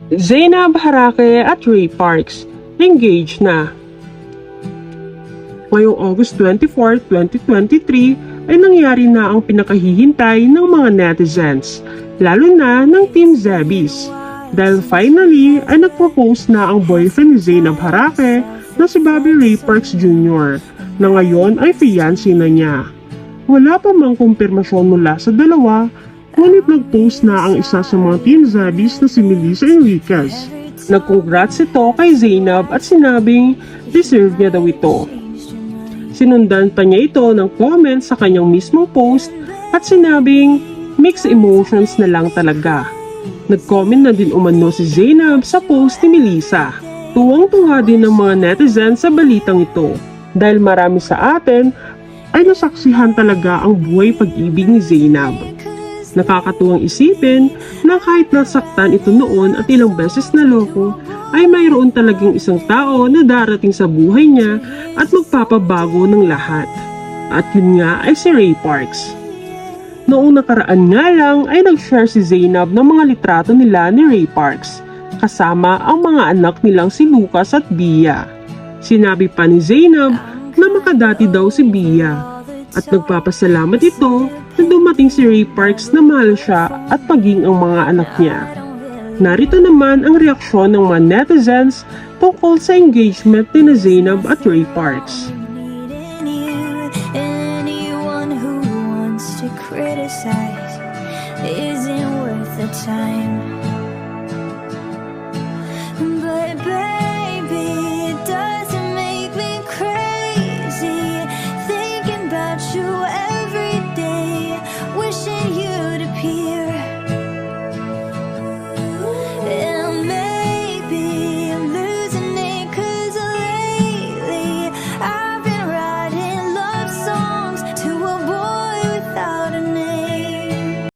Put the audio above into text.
Zainab Harake at Ray Parks, engaged na. Ngayong August 24, 2023 ay nangyari na ang pinakahihintay ng mga netizens, lalo na ng Team Zebbies. Dahil finally ay nagpo-post na ang boyfriend ni Zainab Harake na si Bobby Ray Parks Jr. na ngayon ay fiancé na niya. Wala pa mang kumpirmasyon mula sa dalawa, ngunit nag-post na ang isa sa mga Team Zebbies na si Melissa Enriquez. Nag-congrats ito kay Zainab at sinabing deserve niya daw ito. Sinundan pa niya ito ng comment sa kanyang mismong post at sinabing mixed emotions na lang talaga. Nag-comment na din umano si Zainab sa post ni Melissa. Tuwang-tuwa din ng mga netizens sa balitang ito dahil marami sa atin ay nasaksihan talaga ang buhay pag-ibig ni Zainab. Nakakatuwang isipin na kahit nasaktan ito noon at ilang beses na loko, ay mayroon talagang isang tao na darating sa buhay niya at magpapabago ng lahat. At yun nga ay si Ray Parks. Noong nakaraan nga lang ay nag-share si Zainab ng mga litrato nila ni Ray Parks, kasama ang mga anak nilang si Lucas at Bia. Sinabi pa ni Zainab na makadati daw si Bia at nagpapasalamat ito na dumating si Ray Parks na mahal siya at maging ang mga anak niya. Narito naman ang reaksyon ng mga netizens tungkol sa engagement ni na Zainab at Ray Parks. Anyone who wants to criticize isn't worth the time. But